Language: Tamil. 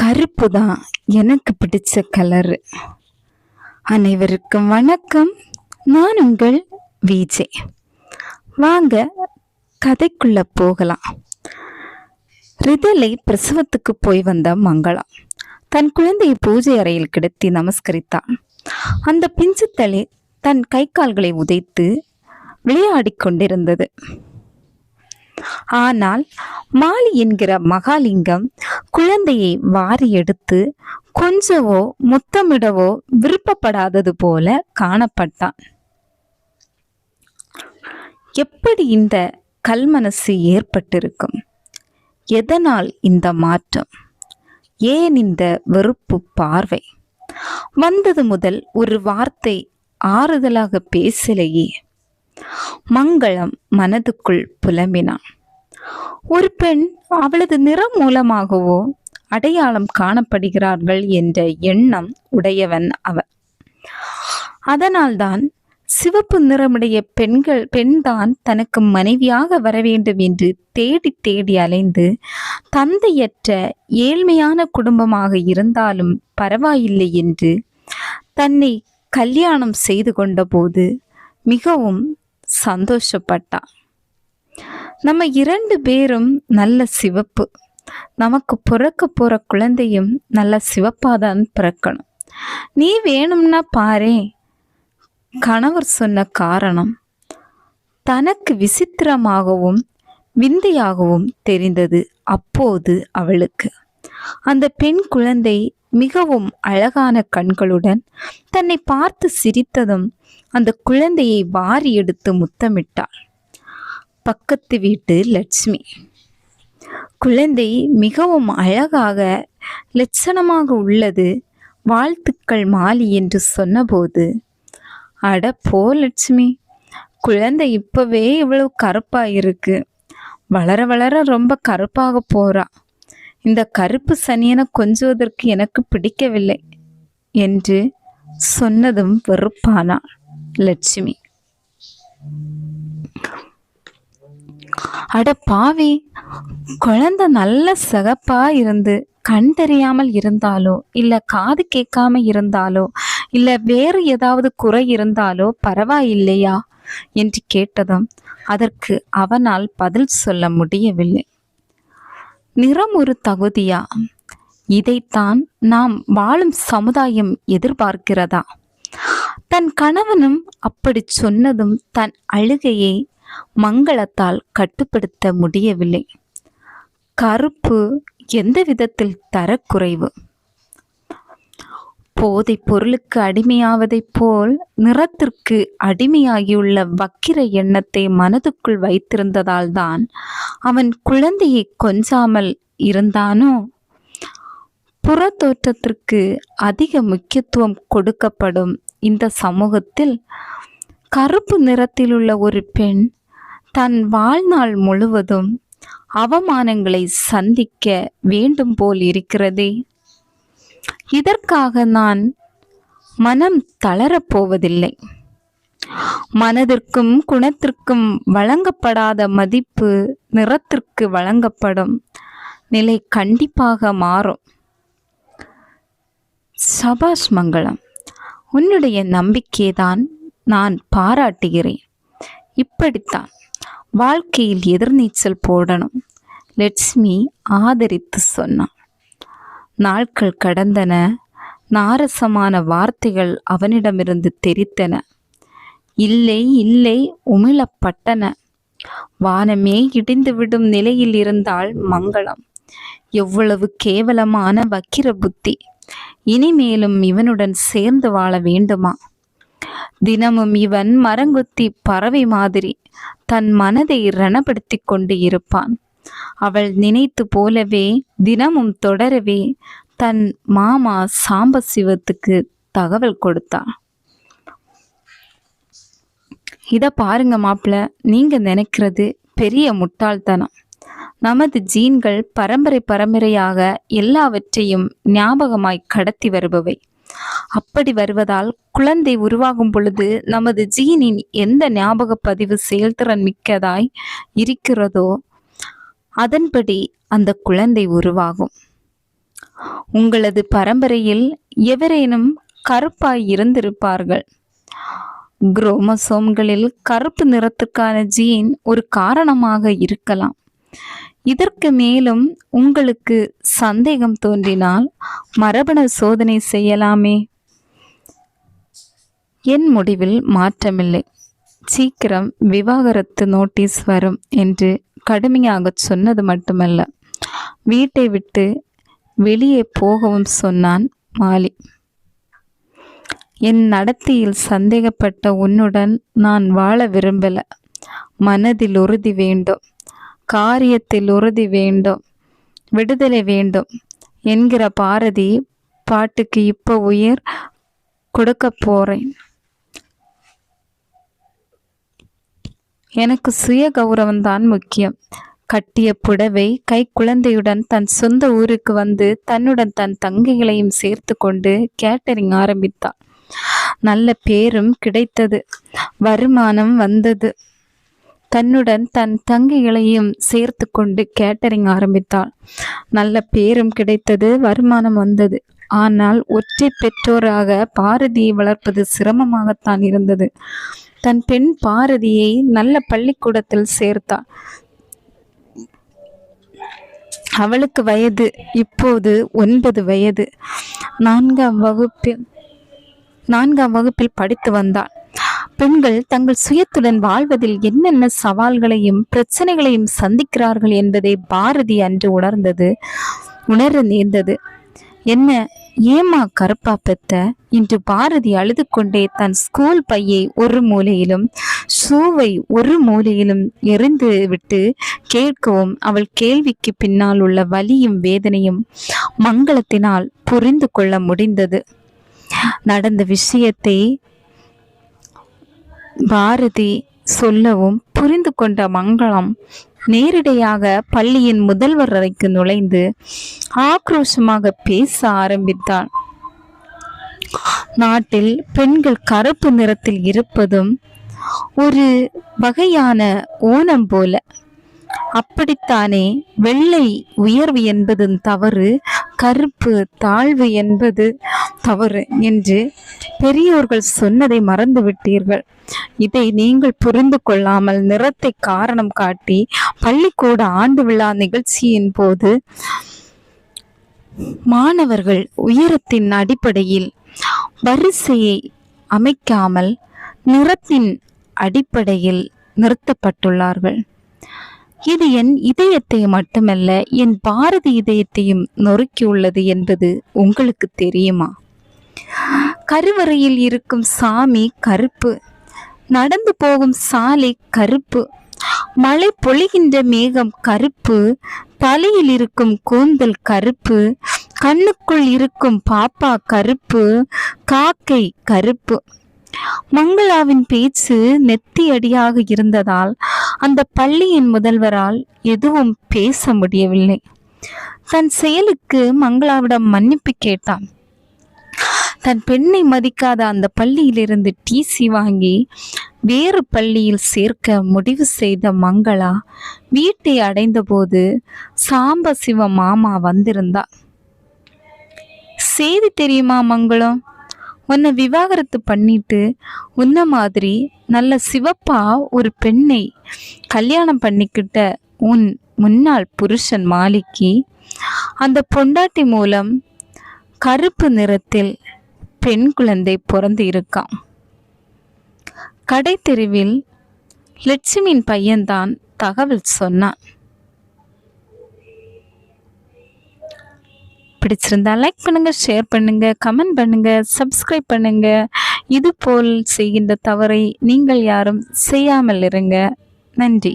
கருப்பு தான் எனக்கு பிடிச்ச கலரு. அனைவருக்கும் வணக்கம். நான் உங்கள் விஜே. வாங்க கதைக்குள்ள போகலாம். ரிதலை பிரசவத்துக்கு போய் வந்த மங்களம் தன் குழந்தையை பூஜை அறையில் கிடத்தி நமஸ்கரித்தாள். அந்த பிஞ்சு தலை தன் கை கால்களை உதைத்து விளையாடி கொண்டிருந்தது. ஆனால் மாலி என்கிற மகாலிங்கம் குழந்தையை வாரி எடுத்து கொஞ்சவோ முத்தமிடவோ விருப்பப்படாதது போல காணப்பட்டான். எப்படி இந்த கல்மனசு ஏற்பட்டிருக்கும்? எதனால் இந்த மாற்றம்? ஏன் இந்த வெறுப்பு பார்வை? வந்தது முதல் ஒரு வார்த்தை ஆறுதலாக பேசலையே. மங்களம் மனதுக்குள் புலம்பினான். ஒரு பெண் அவளது நிறம் மூலமாகவோ அடையாளம் காணப்படுகிறார்கள் என்ற எண்ணம் உடையவன் அவன். அதனால்தான் சிவப்பு நிறமுடைய பெண்தான் தனக்கு மனைவியாக வர வேண்டும் என்று தேடி தேடி அலைந்து, தந்தையற்ற ஏழ்மையான குடும்பமாக இருந்தாலும் பரவாயில்லை என்று தன்னை கல்யாணம் செய்து கொண்ட போது மிகவும் சந்தோஷப்பட்டான். நம்ம 2 பேரும் நல்ல சிவப்பு. நமக்கு பிறக்க போற குழந்தையும் நல்ல சிவப்பாதான் பிறக்கணும். நீ வேணும்னா பாரே. கணவர் சொன்ன காரணம் தனக்கு விசித்திரமாகவும் விந்தையாகவும் தெரிந்தது. அப்போது அவளுக்கு அந்த பெண் குழந்தை மிகவும் அழகான கண்களுடன் தன்னை பார்த்து சிரித்ததும் அந்த குழந்தையை வாரி எடுத்து முத்தமிட்டாள். பக்கத்து வீட்டு லட்சுமி. குழந்தை மிகவும் அழகாக லட்சணமாக உள்ளது, வாழ்த்துக்கள் மாலி என்று சொன்னபோது, அட போ லட்சுமி, குழந்தை இப்பவே இவ்வளவு கருப்பா இருக்கு, வளர வளர ரொம்ப கருப்பாக போறா. இந்த கருப்பு சனியனை கொஞ்சுவதற்கு எனக்கு பிடிக்கவில்லை என்று சொன்னதும் வெறுப்பானாள் லட்சுமி. அட பாவி, குழந்தை நல்ல சிகப்பா இருந்து கண் தெரியாமல் இருந்தாலோ இல்ல காது கேட்காம இருந்தாலோ இல்ல வேறு ஏதாவது குறை இருந்தாலோ பரவாயில்லையா என்று கேட்டதும் அதற்கு அவனால் பதில் சொல்ல முடியவில்லை. நிறம் ஒரு தகுதியா? இதைத்தான் நாம் வாழும் சமுதாயம் எதிர்பார்க்கிறதா? தன் கணவனும் அப்படி சொன்னதும் தன் அழுகையை மங்களத்தால் கட்டுப்படுத்த முடியவில்லை. கருப்பு எந்த விதத்தில் தரக்குறைவு? போதை பொருளுக்கு அடிமையாவதைப் போல் நிறத்திற்கு அடிமையாகியுள்ள வக்கிர எண்ணத்தை மனதுக்குள் வைத்திருந்ததால் தான் அவன் குழந்தையை கொஞ்சாமல் இருந்தானோ? புற தோற்றத்திற்கு அதிக முக்கியத்துவம் கொடுக்கப்படும் இந்த சமூகத்தில் கருப்பு நிறத்திலுள்ள ஒரு பெண் தன் வாழ்நாள் முழுவதும் அவமானங்களை சந்திக்க வேண்டும் போல் இருக்கிறதே. இதற்காக நான் மனம் தளரப்போவதில்லை. மனதிற்கும் குணத்திற்கும் வழங்கப்படாத மதிப்பு நிறத்திற்கு வழங்கப்படும் நிலை கண்டிப்பாக மாறும். சபாஷ் மங்களம், உன்னுடைய நம்பிக்கைதான் நான் பாராட்டுகிறேன். இப்படித்தான் வாழ்க்கையில் எதிர்நீச்சல் போடணும், லட்சுமி ஆதரித்து சொன்னான். நாட்கள் கடந்தன. நாரசமான வார்த்தைகள் அவனிடமிருந்து தெரித்தன. இல்லை இல்லை உமிழப்பட்டன. வானமே இடிந்துவிடும் நிலையில் இருந்தால் மங்களம். எவ்வளவு கேவலமான வக்கிர புத்தி! இனிமேலும் இவனுடன் சேர்ந்து வாழ வேண்டுமா? தினமும் இவன் மரங்கொத்தி பறவை மாதிரி தன் மனதை ரணப்படுத்தி கொண்டு இருப்பான். அவள் நினைத்து போலவே தினமும் தொடரவே தன் மாமா சாம்பசிவத்துக்கு தகவல் கொடுத்தான். இத பாருங்க மாப்பிள்ள, நீங்க நினைக்கிறது பெரிய முட்டாள்தனம். நமது ஜீன்கள் பரம்பரை பரம்பரையாக எல்லாவற்றையும் ஞாபகமாய் கடத்தி வருபவை. அப்படி வருவதால் குழந்தை உருவாகும் பொழுது நமது ஜீனின் எந்த ஞாபக பதிவு செயல்திறன் மிக்கதாய் இருக்கிறதோ அதன்படி அந்த குழந்தை உருவாகும். உங்களது பரம்பரையில் எவரேனும் கருப்பாய் இருந்திருப்பார்கள். குரோமோசோம்களில் கருப்பு நிறத்துக்கான ஜீன் ஒரு காரணமாக இருக்கலாம். இதற்கு மேலும் உங்களுக்கு சந்தேகம் தோன்றினால் மரபணு சோதனை செய்யலாமே. என் முடிவில் மாற்றமில்லை. சீக்கிரம் விவாகரத்து நோட்டீஸ் வரும் என்று கடுமையாக சொன்னது மட்டுமல்ல, வீட்டை விட்டு வெளியே போகவும் சொன்னான் மாலி. என் நடத்தையில் சந்தேகப்பட்ட உன்னுடன் நான் வாழ விரும்பல. மனதில் உறுதி வேண்டும், காரியத்தில் உறுதி வேண்டும், விடுதலை வேண்டும் என்கிற பாரதி பாட்டுக்கு இப்போ உயிர் கொடுக்க போறேன். எனக்கு சுய கௌரவம்தான் முக்கியம். கட்டிய புடவை கை குழந்தையுடன் தன் சொந்த ஊருக்கு வந்து தன்னுடன் தன் தங்கைகளையும் சேர்த்து கொண்டு கேட்டரிங் ஆரம்பித்தாள். நல்ல பேரும் கிடைத்தது, வருமானம் வந்தது. தன்னுடன் தன் தங்கைகளையும் சேர்த்து கொண்டு கேட்டரிங் ஆரம்பித்தாள். நல்ல பேரும் கிடைத்தது, வருமானம் வந்தது. ஆனால் ஒற்றை பெற்றோராக பாரதியை வளர்ப்பது சிரமமாகத்தான் இருந்தது. தன் பெண் பாரதியை நல்ல பள்ளிக்கூடத்தில் சேர்த்தாள். அவளுக்கு வயது இப்போது 9 வயது. 4ஆம் வகுப்பில் படித்து வந்தாள். பெண்கள் தங்கள் சுயத்துடன் வாழ்வதில் என்னென்ன சவால்களையும் பிரச்சனைகளையும் சந்திக்கிறார்கள் என்பதை பாரதி அன்று உணர நேர்ந்தது. என்ன ஏமா கருப்பா பெத்த? இன்று பாரதி அழுது கொண்டே தன் ஸ்கூல் பையை ஒரு மூலையிலும் ஷூவை ஒரு மூலையிலும் எரிந்து விட்டு கேட்கவும் அவள் கேள்விக்கு பின்னால் உள்ள வலியும் வேதனையும் மங்களத்தினால் புரிந்து கொள்ள முடிந்தது. நடந்த விஷயத்தை பாரதி சொல்லவும் புரிந்து கொண்ட மங்களம் நேரடியாக பள்ளியின் முதல்வர் அறைக்கு நுழைந்து ஆக்ரோஷமாக பேச ஆரம்பித்தாள். நாட்டில் பெண்கள் கருப்பு நிறத்தில் இருப்பதும் ஒரு வகையான ஊனம் போல. அப்படித்தானே வெள்ளை உயர்வு என்பது தவறு, கருப்பு தாழ்வு என்பது தவறு என்று பெரியோர்கள் சொன்னதை மறந்துவிட்டீர்கள். இதை நீங்கள் புரிந்து கொள்ளாமல் நிறத்தை காரணம் காட்டி பள்ளிக்கூட ஆண்டு விழா நிகழ்ச்சியின் போது மாணவர்கள் உயரத்தின் அடிப்படையில் வரிசையை அமைக்காமல் நிறத்தின் அடிப்படையில் நிறுத்தப்பட்டுள்ளார்கள். இது என் இதயத்தை மட்டுமல்ல, என் பாரதி இதயத்தையும் நொறுக்கியுள்ளது என்பது உங்களுக்கு தெரியுமா? கருவறையில் இருக்கும் சாமி கருப்பு, நடந்து போகும் சாலை கருப்பு, மழை பொழிகின்ற மேகம் கருப்பு, தலையில் இருக்கும் கூந்தல் கருப்பு, கண்ணுக்குள் இருக்கும் பாப்பா கருப்பு, காக்கை கருப்பு. மங்களாவின் பேச்சு நெத்தியடியாக இருந்ததால் அந்த பள்ளியின் முதல்வரால் எதுவும் பேச முடியவில்லை. தன் செயலுக்கு மங்களாவிடம் மன்னிப்பு கேட்டான். தன் பெண்ணை மதிக்காத அந்த பள்ளியிலிருந்து டிசி வாங்கி வேறு பள்ளியில் சேர்க்க முடிவு செய்த மங்களா வீட்டை அடைந்தபோது சாம்பசிவ மாமா வந்திருந்தா. செய்தி தெரியுமா மங்களம்? உன்னை விவாகரத்து பண்ணிட்டு உன்ன மாதிரி நல்ல சிவப்பா ஒரு பெண்ணை கல்யாணம் பண்ணிக்கிட்ட உன் முன்னாள் புருஷன் மாலிக்கு அந்த பொண்டாட்டி மூலம் கருப்பு நிறத்தில் பெண் குழந்தை பிறந்து இருக்கான். கடை தெருவில் லட்சுமியின் பையன்தான் தகவல் சொன்னான். பிடிச்சிருந்தா லைக் பண்ணுங்க, ஷேர் பண்ணுங்க, கமெண்ட் பண்ணுங்க, சப்ஸ்கிரைப் பண்ணுங்க. இது போல் செய்கின்ற தவறை நீங்கள் யாரும் செய்யாமல் இருங்க. நன்றி.